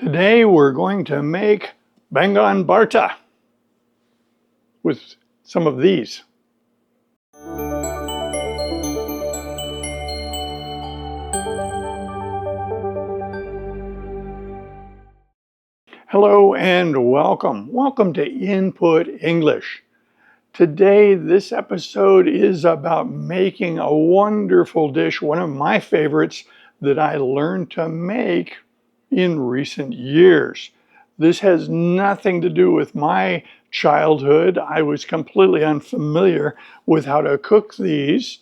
Today we're going to make Baingan Bharta with some of these. Hello and welcome. Welcome to Input English. Today this episode is about making a wonderful dish, one of my favorites that I learned to make in recent years. This has nothing to do with my childhood. I was completely unfamiliar with how to cook these,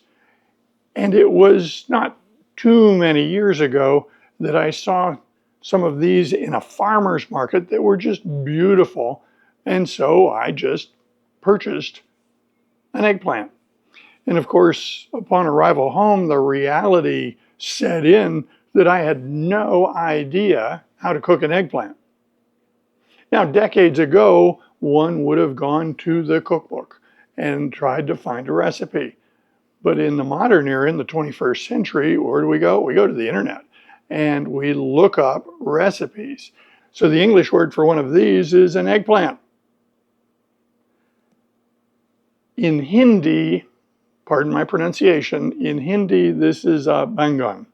and it was not too many years ago that I saw some of these in a farmer's market that were just beautiful, and so I just purchased an eggplant. And of course, upon arrival home, the reality set in that I had no idea how to cook an eggplant. Now, decades ago, one would have gone to the cookbook and tried to find a recipe. But in the modern era, in the 21st century, where do we go? We go to the internet and we look up recipes. So the English word for one of these is an eggplant. In Hindi, pardon my pronunciation, in Hindi, this is a Baingan.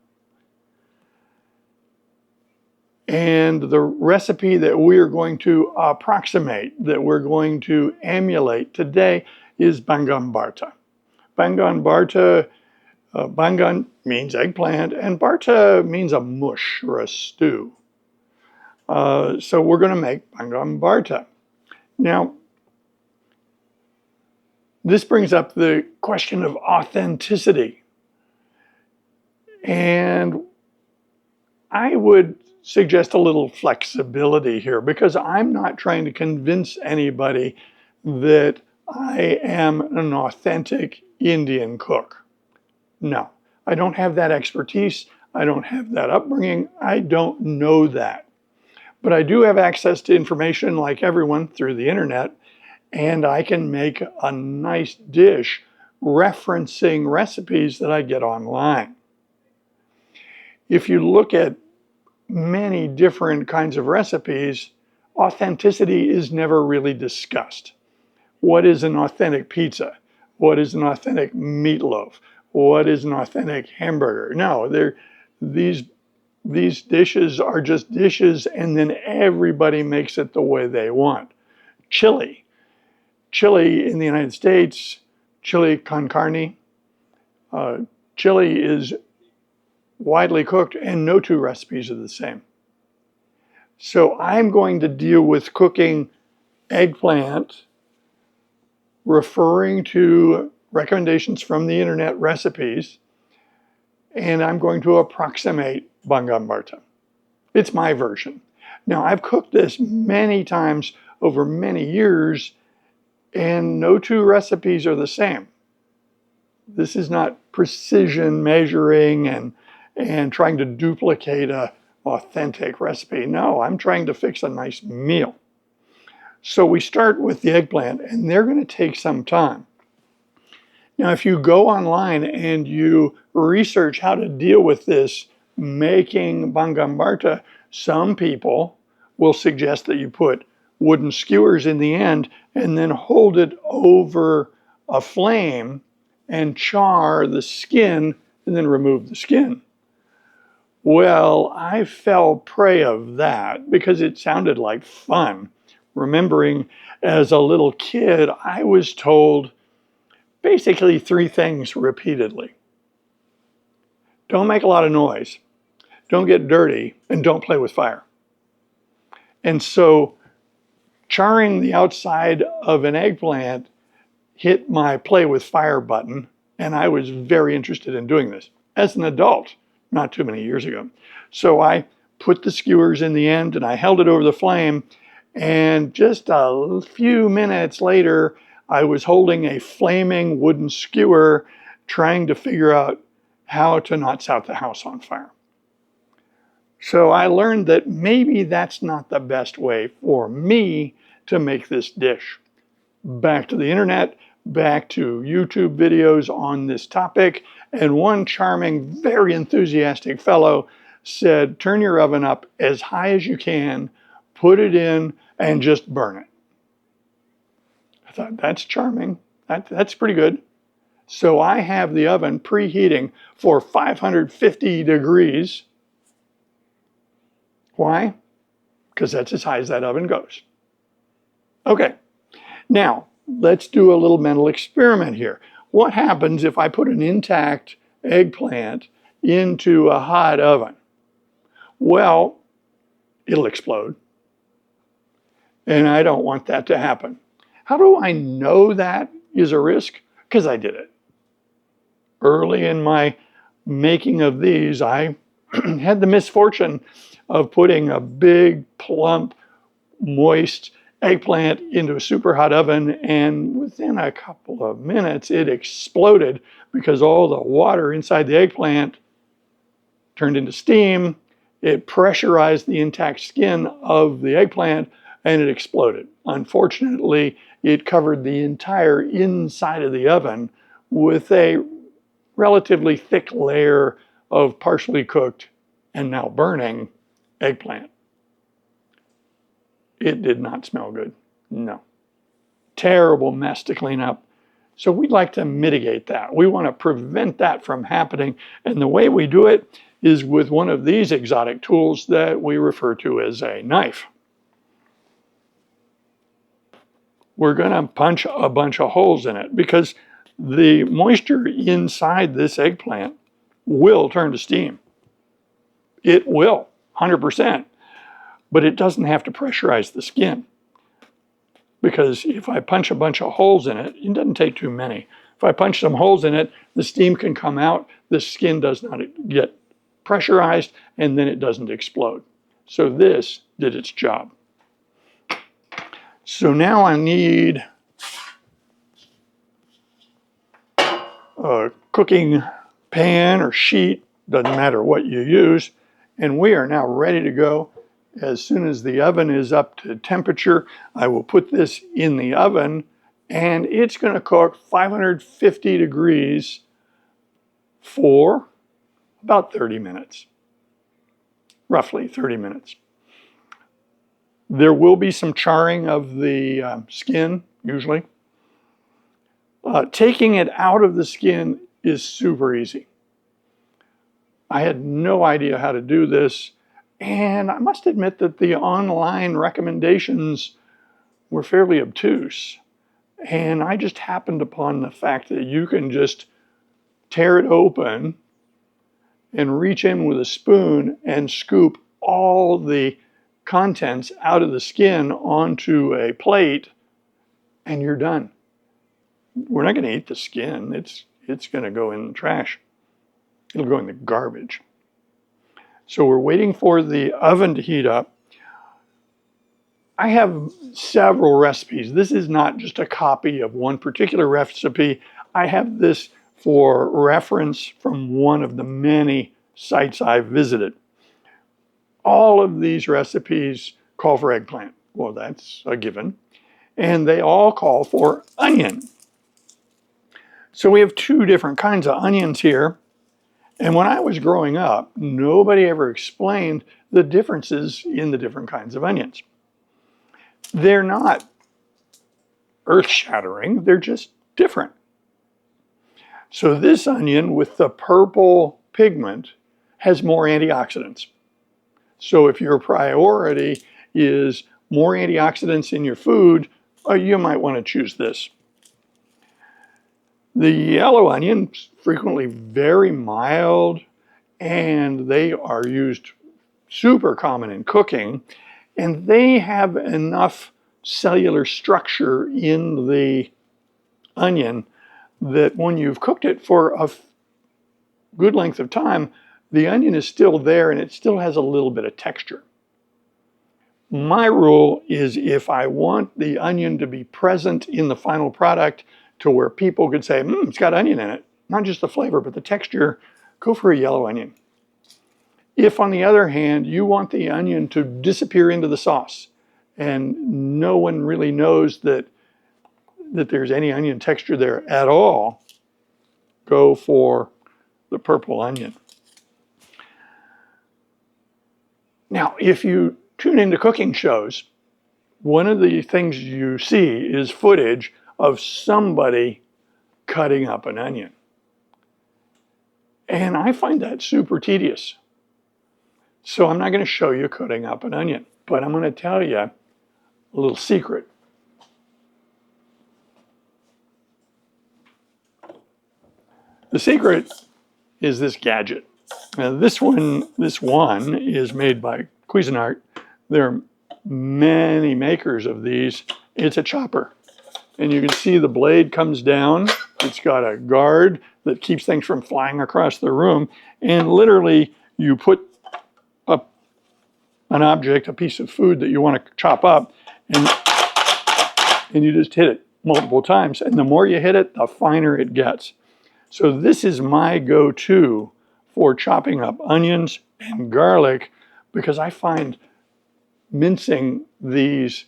And the recipe that we are going to approximate, that we're going to emulate today is Baingan Bharta. Baingan Bharta, Baingan means eggplant, and Bharta means a mush or a stew. So we're going to make Baingan Bharta. Now, this brings up the question of authenticity. And I would suggest a little flexibility here because I'm not trying to convince anybody that I am an authentic Indian cook. No, I don't have that expertise. I don't have that upbringing. I don't know that. But I do have access to information like everyone through the internet, and I can make a nice dish referencing recipes that I get online. If you look at many different kinds of recipes, authenticity is never really discussed. What is an authentic pizza? What is an authentic meatloaf? What is an authentic hamburger? No, these dishes are just dishes, and then everybody makes it the way they want. Chili in the United States, chili con carne. Chili is widely cooked, and no two recipes are the same. So I'm going to deal with cooking eggplant, referring to recommendations from the internet recipes, and I'm going to approximate Baingan Bharta. It's my version. Now, I've cooked this many times over many years, and no two recipes are the same. This is not precision measuring and trying to duplicate an authentic recipe. No, I'm trying to fix a nice meal. So we start with the eggplant, and they're going to take some time. Now, if you go online and you research how to deal with this making Baingan Bharta, some people will suggest that you put wooden skewers in the end and then hold it over a flame and char the skin and then remove the skin. Well, I fell prey of that because it sounded like fun. Remembering as a little kid, I was told basically three things repeatedly. Don't make a lot of noise, don't get dirty, and don't play with fire. And so charring the outside of an eggplant hit my play with fire button, and I was very interested in doing this as an adult, not too many years ago. So I put the skewers in the end and I held it over the flame, and just a few minutes later, I was holding a flaming wooden skewer trying to figure out how to not set the house on fire. So I learned that maybe that's not the best way for me to make this dish. Back to the internet, back to YouTube videos on this topic, and one charming, very enthusiastic fellow said, turn your oven up as high as you can, put it in, and just burn it. I thought, that's charming. That's pretty good. So I have the oven preheating for 550 degrees. Why? Because that's as high as that oven goes. Okay, now let's do a little mental experiment here. What happens if I put an intact eggplant into a hot oven? Well, it'll explode. And I don't want that to happen. How do I know that is a risk? Because I did it. Early in my making of these, I had the misfortune of putting a big, plump, moist eggplant into a super hot oven, and within a couple of minutes it exploded because all the water inside the eggplant turned into steam. It pressurized the intact skin of the eggplant and it exploded. Unfortunately, it covered the entire inside of the oven with a relatively thick layer of partially cooked and now burning eggplant. It did not smell good. No. Terrible mess to clean up. So we'd like to mitigate that. We want to prevent that from happening. And the way we do it is with one of these exotic tools that we refer to as a knife. We're going to punch a bunch of holes in it because the moisture inside this eggplant will turn to steam. It will, 100%. But it doesn't have to pressurize the skin. Because if I punch a bunch of holes in it, it doesn't take too many. If I punch some holes in it, the steam can come out, the skin does not get pressurized, and then it doesn't explode. So this did its job. So now I need a cooking pan or sheet, doesn't matter what you use, and we are now ready to go. As soon as the oven is up to temperature, I will put this in the oven and it's going to cook 550 degrees for about 30 minutes, roughly 30 minutes. There will be some charring of the skin, usually. Taking it out of the skin is super easy. I had no idea how to do this, and I must admit that the online recommendations were fairly obtuse. And I just happened upon the fact that you can just tear it open and reach in with a spoon and scoop all the contents out of the skin onto a plate, and you're done. We're not going to eat the skin. It's going to go in the trash. It'll go in the garbage. So we're waiting for the oven to heat up. I have several recipes. This is not just a copy of one particular recipe. I have this for reference from one of the many sites I've visited. All of these recipes call for eggplant. Well, that's a given. And they all call for onion. So we have two different kinds of onions here. And when I was growing up, nobody ever explained the differences in the different kinds of onions. They're not earth-shattering, they're just different. So this onion with the purple pigment has more antioxidants. So if your priority is more antioxidants in your food, you might want to choose this. The yellow onion is frequently very mild, and they are used super common in cooking, and they have enough cellular structure in the onion that when you've cooked it for a good length of time, the onion is still there and it still has a little bit of texture. My rule is if I want the onion to be present in the final product to where people could say, it's got onion in it, not just the flavor, but the texture, go for a yellow onion. If, on the other hand, you want the onion to disappear into the sauce and no one really knows that there's any onion texture there at all, go for the purple onion. Now, if you tune into cooking shows, one of the things you see is footage of somebody cutting up an onion. And I find that super tedious. So I'm not going to show you cutting up an onion, but I'm going to tell you a little secret. The secret is this gadget. Now this one is made by Cuisinart. There are many makers of these. It's a chopper. And you can see the blade comes down. It's got a guard that keeps things from flying across the room. And literally, you put up an object, a piece of food that you want to chop up, and you just hit it multiple times. And the more you hit it, the finer it gets. So this is my go-to for chopping up onions and garlic, because I find mincing these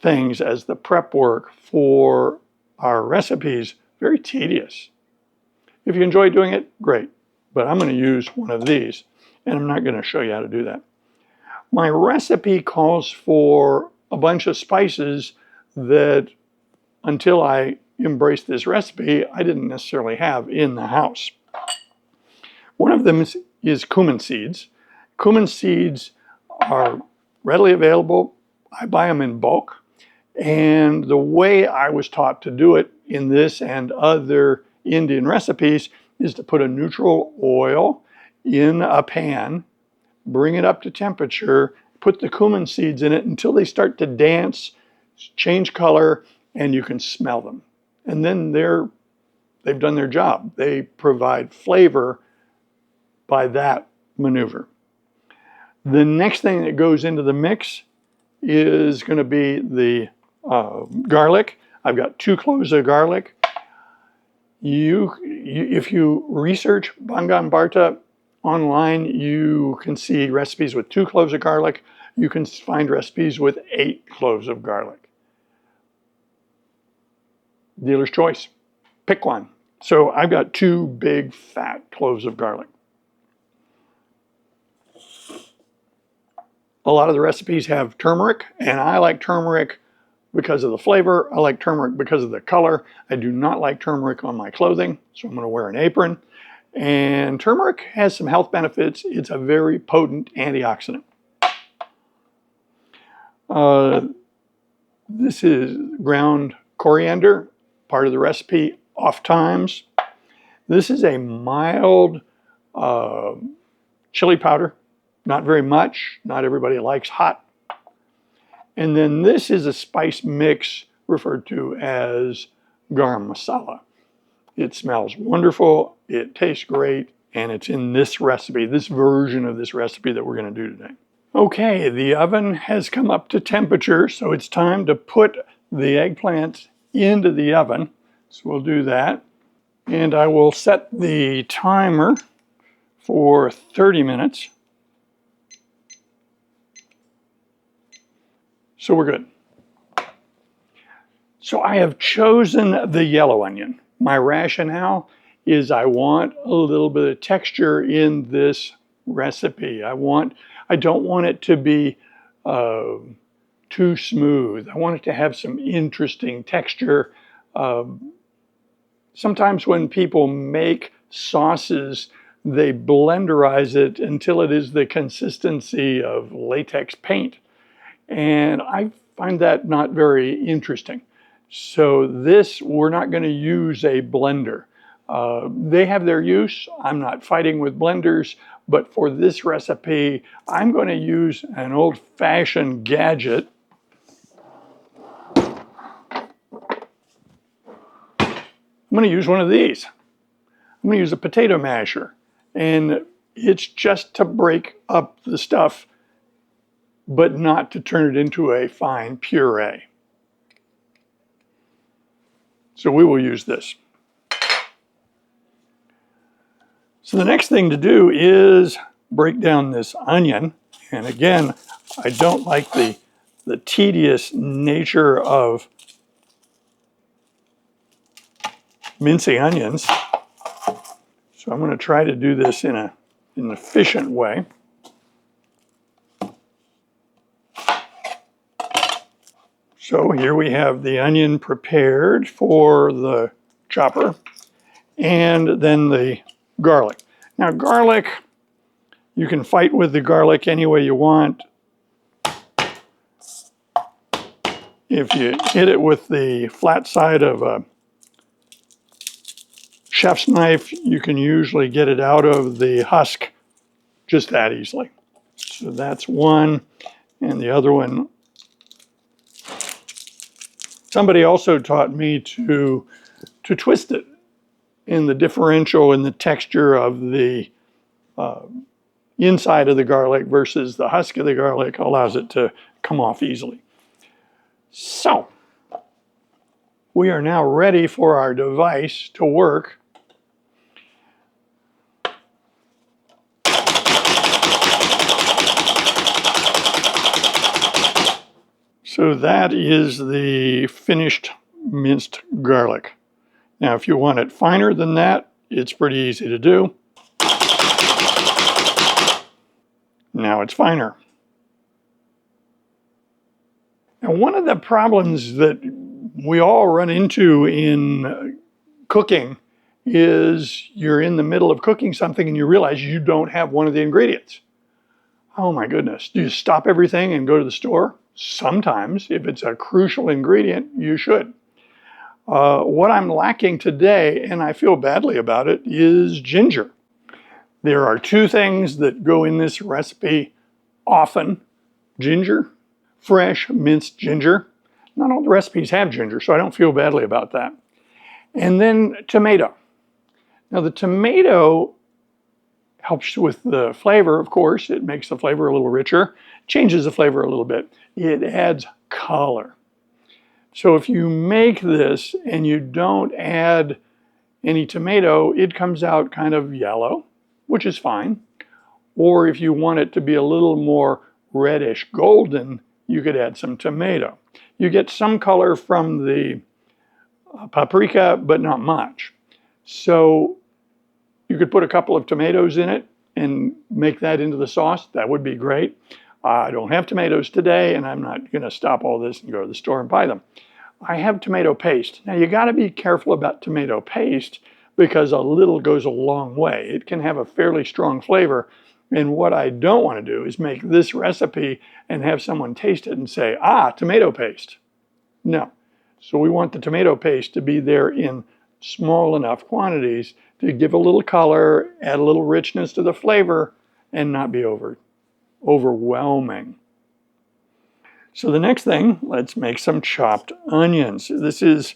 things as the prep work for our recipes very tedious. If you enjoy doing it, great, but I'm going to use one of these, and I'm not going to show you how to do that. My recipe calls for a bunch of spices that, until I embraced this recipe, I didn't necessarily have in the house. One of them is cumin seeds. Cumin seeds are readily available. I buy them in bulk. And the way I was taught to do it in this and other Indian recipes is to put a neutral oil in a pan, bring it up to temperature, put the cumin seeds in it until they start to dance, change color, and you can smell them. And then they've done their job. They provide flavor by that maneuver. The next thing that goes into the mix is going to be the garlic. I've got 2 cloves of garlic. If you research Baingan Bharta online, you can see recipes with 2 cloves of garlic. You can find recipes with 8 cloves of garlic. Dealer's choice. Pick one. So I've got 2 big fat cloves of garlic. A lot of the recipes have turmeric, and I like turmeric because of the flavor. I like turmeric because of the color. I do not like turmeric on my clothing, so I'm going to wear an apron. And turmeric has some health benefits. It's a very potent antioxidant. This is ground coriander, part of the recipe, oftentimes. This is a mild chili powder. Not very much. Not everybody likes hot. And then this is a spice mix referred to as garam masala. It smells wonderful, it tastes great, and it's in this recipe, this version of this recipe that we're going to do today. Okay, the oven has come up to temperature, so it's time to put the eggplants into the oven. So we'll do that. And I will set the timer for 30 minutes. So we're good. So I have chosen the yellow onion. My rationale is I want a little bit of texture in this recipe. I don't want it to be too smooth. I want it to have some interesting texture. Sometimes when people make sauces, they blenderize it until it is the consistency of latex paint. And I find that not very interesting. So we're not going to use a blender. They have their use. I'm not fighting with blenders, but for this recipe, I'm going to use an old-fashioned gadget. I'm going to use one of these. I'm going to use a potato masher, and it's just to break up the stuff, but not to turn it into a fine puree. So we will use this. So the next thing to do is break down this onion. And again, I don't like the tedious nature of mincing onions. So I'm going to try to do this in an efficient way. So here we have the onion prepared for the chopper, and then the garlic. Now garlic, you can fight with the garlic any way you want. If you hit it with the flat side of a chef's knife, you can usually get it out of the husk just that easily. So that's one, and the other one, somebody also taught me to twist it in the differential in the texture of the inside of the garlic versus the husk of the garlic allows it to come off easily. So, we are now ready for our device to work. So that is the finished minced garlic. Now, if you want it finer than that, it's pretty easy to do. Now it's finer. Now, one of the problems that we all run into in cooking is you're in the middle of cooking something and you realize you don't have one of the ingredients. Oh my goodness. Do you stop everything and go to the store? Sometimes, if it's a crucial ingredient, you should. What I'm lacking today, and I feel badly about it, is ginger. There are two things that go in this recipe often. Ginger, fresh minced ginger. Not all the recipes have ginger, so I don't feel badly about that. And then tomato. Now the tomato helps with the flavor, of course. It makes the flavor a little richer, changes the flavor a little bit. It adds color. So if you make this and you don't add any tomato, it comes out kind of yellow, which is fine. Or if you want it to be a little more reddish golden, you could add some tomato. You get some color from the paprika, but not much. So you could put a couple of tomatoes in it and make that into the sauce. That would be great. I don't have tomatoes today, and I'm not going to stop all this and go to the store and buy them. I have tomato paste. Now, you got to be careful about tomato paste because a little goes a long way. It can have a fairly strong flavor. And what I don't want to do is make this recipe and have someone taste it and say, ah, tomato paste. No. So we want the tomato paste to be there in small enough quantities to give a little color, add a little richness to the flavor, and not be overwhelming. So the next thing, let's make some chopped onions. This is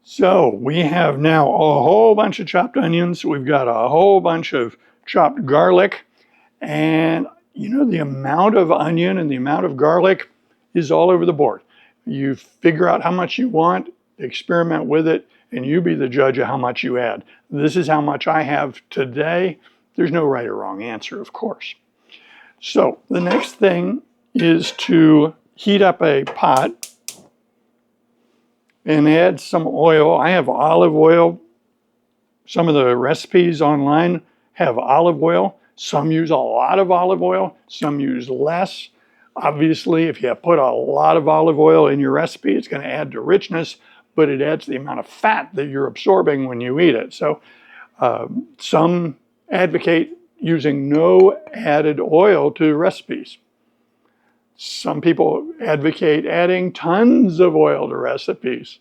so we have now a whole bunch of chopped onions. We've got a whole bunch of chopped garlic. And you know, the amount of onion and the amount of garlic is all over the board. You figure out how much you want, experiment with it, and you be the judge of how much you add. This is how much I have today. There's no right or wrong answer, of course. So the next thing is to heat up a pot and add some oil. I have olive oil. Some of the recipes online have olive oil. Some use a lot of olive oil. Some use less. Obviously, if you put a lot of olive oil in your recipe, it's going to add to richness, but it adds the amount of fat that you're absorbing when you eat it. So some advocate using no added oil to recipes. Some people advocate adding tons of oil to recipes.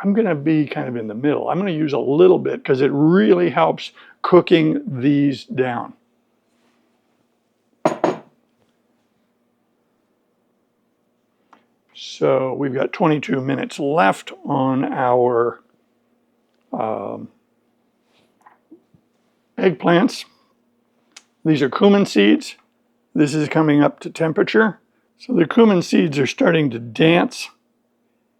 I'm going to be kind of in the middle. I'm going to use a little bit because it really helps cooking these down. So we've got 22 minutes left on our eggplants. These are cumin seeds. This is coming up to temperature. So the cumin seeds are starting to dance,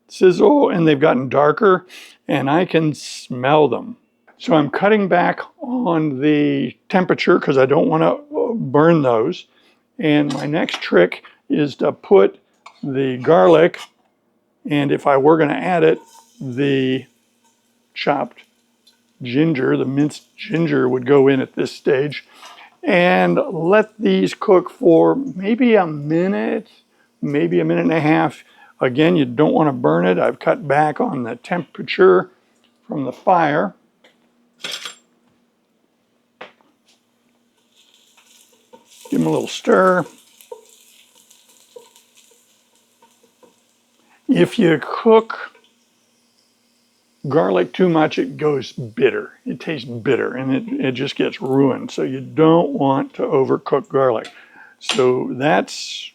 sizzle, and they've gotten darker, and I can smell them. So I'm cutting back on the temperature because I don't want to burn those. And my next trick is to put the garlic, and if I were going to add it, the chopped ginger. The minced ginger would go in at this stage. And let these cook for maybe a minute, maybe a minute and a half. Again, you don't want to burn it. I've cut back on the temperature from the fire. Give them a little stir. If you cook garlic too much, it goes bitter. It tastes bitter and it just gets ruined. So you don't want to overcook garlic. So that's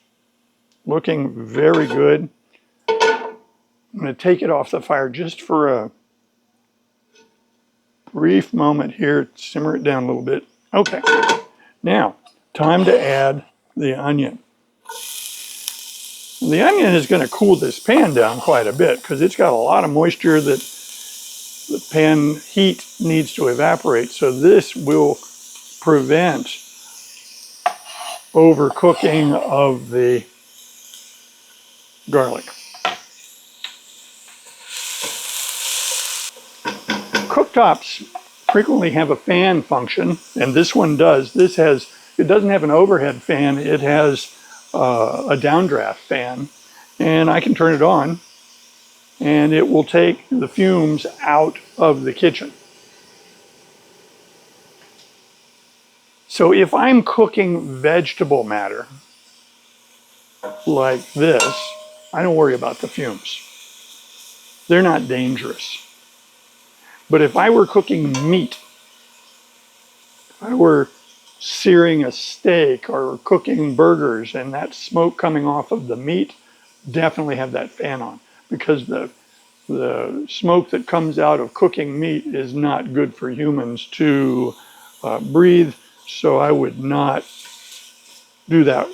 looking very good. I'm going to take it off the fire just for a brief moment here. Simmer it down a little bit. Okay, now time to add the onion. The onion is going to cool this pan down quite a bit because it's got a lot of moisture that the pan heat needs to evaporate. So this will prevent overcooking of the garlic. Cooktops frequently have a fan function, and this one does. It doesn't have an overhead fan, it has a downdraft fan, and I can turn it on and it will take the fumes out of the kitchen. So if I'm cooking vegetable matter like this, I don't worry about the fumes. They're not dangerous. But if I were cooking meat, if I were searing a steak or cooking burgers and that smoke coming off of the meat, definitely have that fan on, because the smoke that comes out of cooking meat is not good for humans to breathe. So I would not do that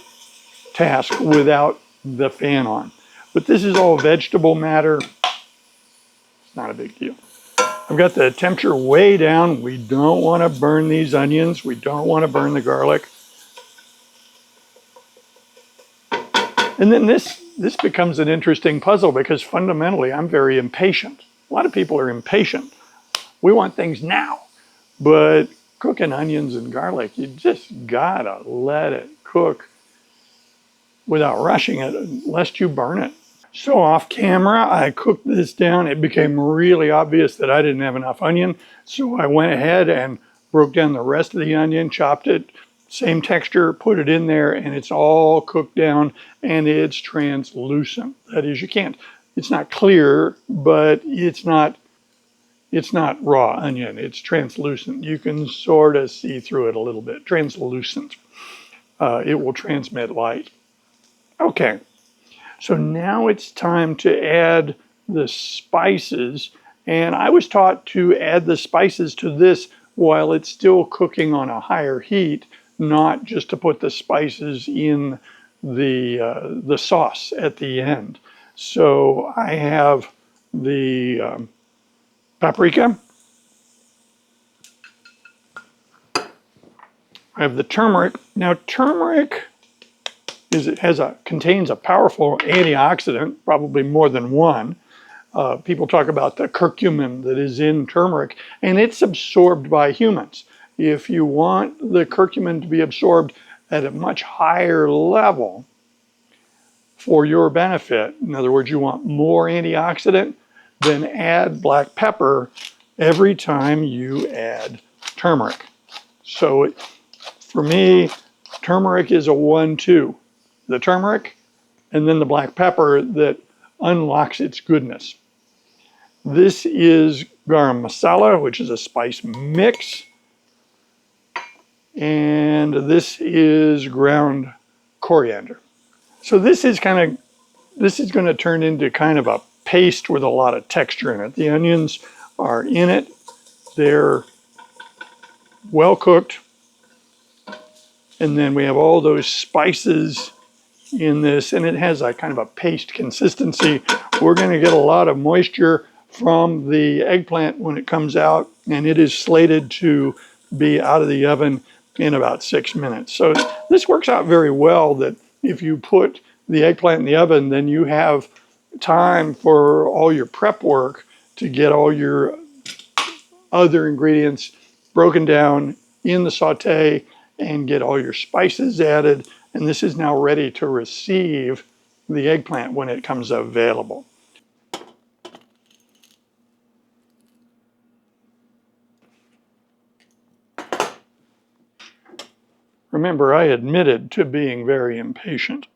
task without the fan on. But this is all vegetable matter. It's not a big deal. I've got the temperature way down. We don't want to burn these onions. We don't want to burn the garlic. And then this becomes an interesting puzzle because fundamentally I'm very impatient. A lot of people are impatient. We want things now. But cooking onions and garlic, you just gotta let it cook without rushing it, lest you burn it. So off camera, I cooked this down. It became really obvious that I didn't have enough onion. So I went ahead and broke down the rest of the onion, chopped it, same texture, put it in there, and it's all cooked down and it's translucent. That is, it's not clear, but it's not raw onion. It's translucent. You can sort of see through it a little bit. Translucent. It will transmit light. Okay. So now it's time to add the spices, and I was taught to add the spices to this while it's still cooking on a higher heat, not just to put the spices in the sauce at the end. So I have the paprika, I have the turmeric. Now turmeric contains a powerful antioxidant, probably more than one. People talk about the curcumin that is in turmeric, and it's absorbed by humans. If you want the curcumin to be absorbed at a much higher level for your benefit, in other words, you want more antioxidant, then add black pepper every time you add turmeric. So for me, turmeric is a 1-2. The turmeric, and then the black pepper that unlocks its goodness. This is garam masala, which is a spice mix. And this is ground coriander. So this is going to turn into kind of a paste with a lot of texture in it. The onions are in it. They're well cooked. And then we have all those spices in this, and it has a kind of a paste consistency. We're going to get a lot of moisture from the eggplant when it comes out, and it is slated to be out of the oven in about 6 minutes. So this works out very well, that if you put the eggplant in the oven, then you have time for all your prep work to get all your other ingredients broken down in the saute and get all your spices added. And this is now ready to receive the eggplant when it comes available. Remember, I admitted to being very impatient.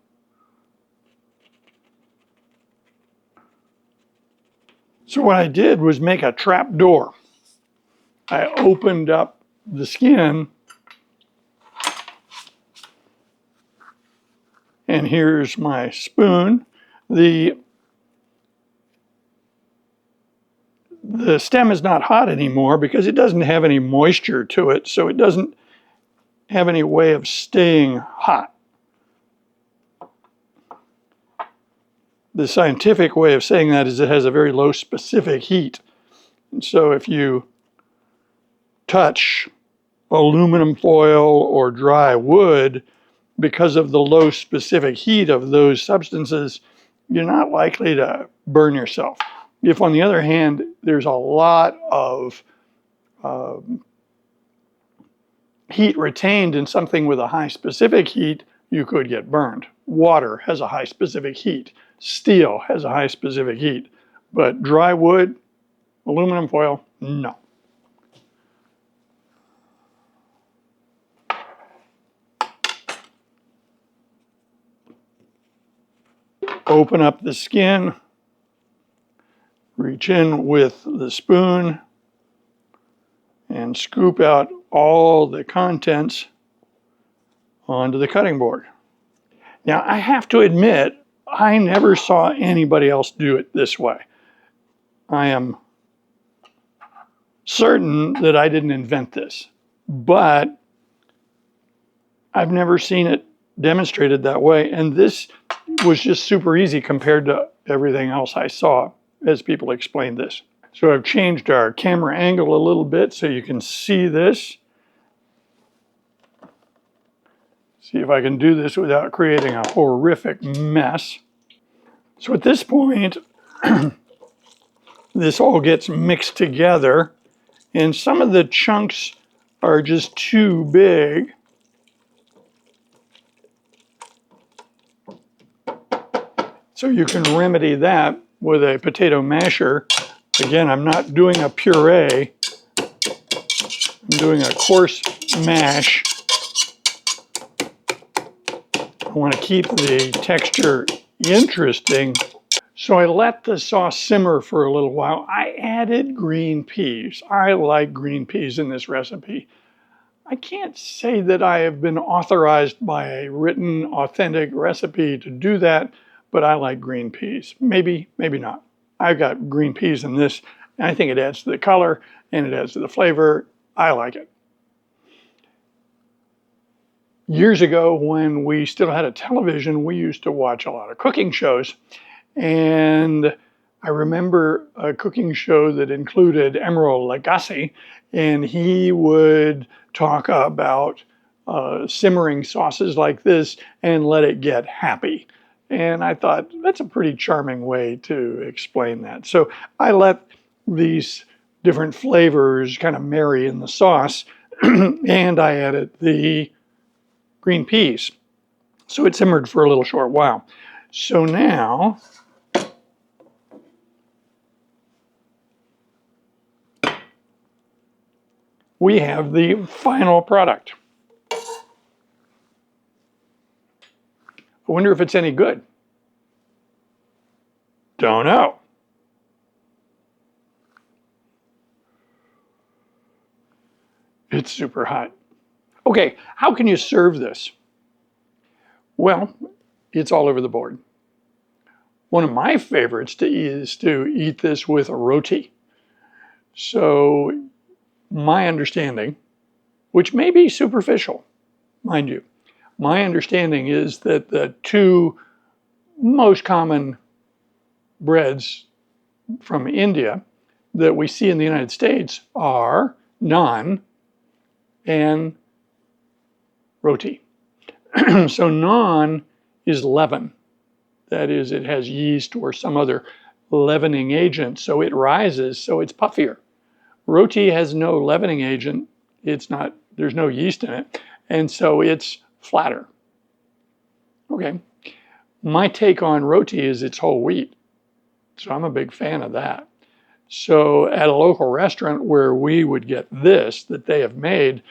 So what I did was make a trap door. I opened up the skin, and here's my spoon. The stem is not hot anymore because it doesn't have any moisture to it, so it doesn't have any way of staying hot. The scientific way of saying that is it has a very low specific heat. And so if you touch aluminum foil or dry wood, because of the low specific heat of those substances, you're not likely to burn yourself. If, on the other hand, there's a lot of heat retained in something with a high specific heat, you could get burned. Water has a high specific heat. Steel has a high specific heat. But dry wood, aluminum foil, no. Open up the skin, reach in with the spoon, and scoop out all the contents onto the cutting board. Now, I have to admit, I never saw anybody else do it this way. I am certain that I didn't invent this, but I've never seen it demonstrated that way, and this was just super easy compared to everything else I saw as people explained this. So I've changed our camera angle a little bit so you can see this. See if I can do this without creating a horrific mess. So at this point, this all gets mixed together, and some of the chunks are just too big. So you can remedy that with a potato masher. Again, I'm not doing a puree. I'm doing a coarse mash. I want to keep the texture interesting. So I let the sauce simmer for a little while. I added green peas. I like green peas in this recipe. I can't say that I have been authorized by a written, authentic recipe to do that, but I like green peas. Maybe, maybe not. I've got green peas in this, and I think it adds to the color, and it adds to the flavor. I like it. Years ago, when we still had a television, we used to watch a lot of cooking shows, and I remember a cooking show that included Emeril Lagasse, and he would talk about simmering sauces like this and let it get happy. And I thought, that's a pretty charming way to explain that. So I let these different flavors kind of marry in the sauce, and I added the green peas. So it simmered for a little short while. So now, we have the final product. I wonder if it's any good. Don't know. It's super hot. Okay, how can you serve this? Well, it's all over the board. One of my favorites is to eat this with a roti. So my understanding, which may be superficial, mind you, my understanding is that the two most common breads from India that we see in the United States are naan and roti. So naan is leaven. That is, it has yeast or some other leavening agent, so it rises, so it's puffier. Roti has no leavening agent. There's no yeast in it. And so it's flatter. Okay. My take on roti is it's whole wheat. So I'm a big fan of that. So at a local restaurant where we would get this that they have made,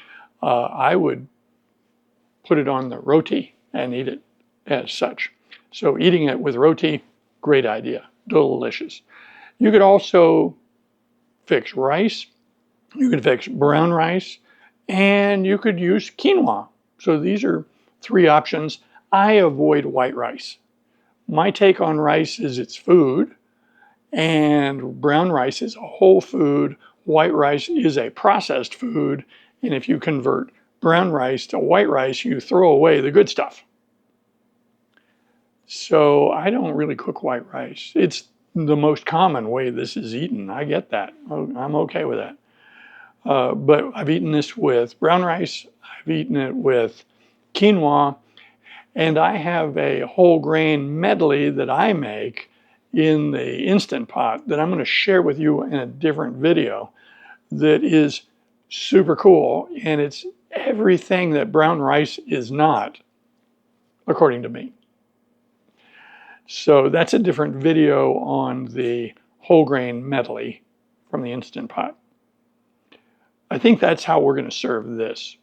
I would put it on the roti and eat it as such. So eating it with roti, great idea, delicious. You could also fix rice, you could fix brown rice, and you could use quinoa. So these are 3 options. I avoid white rice. My take on rice is it's food, and brown rice is a whole food. White rice is a processed food, and if you convert brown rice to white rice, you throw away the good stuff. So I don't really cook white rice. It's the most common way this is eaten. I get that. I'm okay with that. But I've eaten this with brown rice. I've eaten it with quinoa. And I have a whole grain medley that I make in the Instant Pot that I'm going to share with you in a different video that is super cool. And it's everything that brown rice is not, according to me. So that's a different video on the whole grain medley from the Instant Pot. I think that's how we're going to serve this.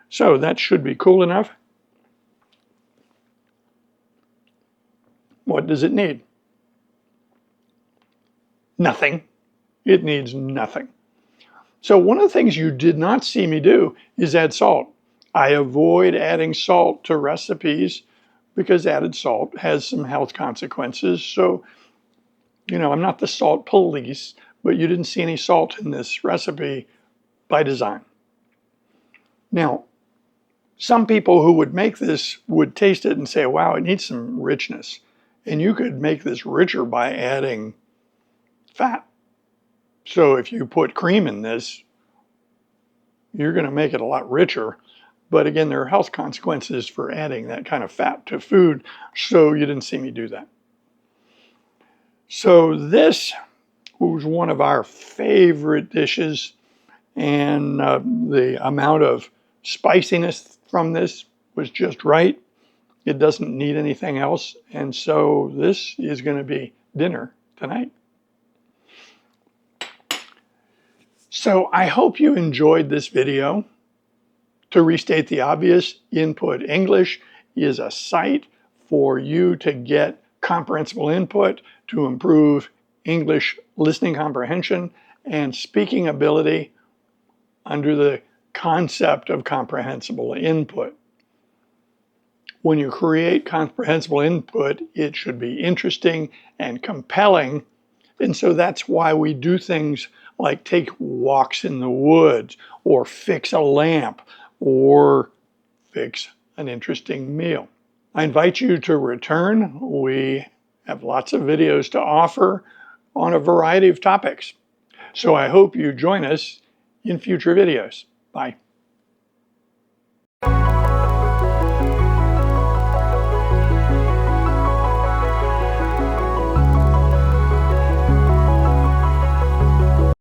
So that should be cool enough. What does it need? Nothing. It needs nothing. So one of the things you did not see me do is add salt. I avoid adding salt to recipes because added salt has some health consequences. So, I'm not the salt police, but you didn't see any salt in this recipe by design. Now, some people who would make this would taste it and say, wow, it needs some richness. And you could make this richer by adding fat. So if you put cream in this, you're going to make it a lot richer. But again, there are health consequences for adding that kind of fat to food. So you didn't see me do that. So this was one of our favorite dishes. And the amount of spiciness from this was just right. It doesn't need anything else. And so this is going to be dinner tonight. So I hope you enjoyed this video. To restate the obvious, Input English is a site for you to get comprehensible input to improve English listening comprehension and speaking ability under the concept of comprehensible input. When you create comprehensible input, it should be interesting and compelling. And so that's why we do things like take walks in the woods, or fix a lamp, or fix an interesting meal. I invite you to return. We have lots of videos to offer on a variety of topics. So I hope you join us in future videos. Bye.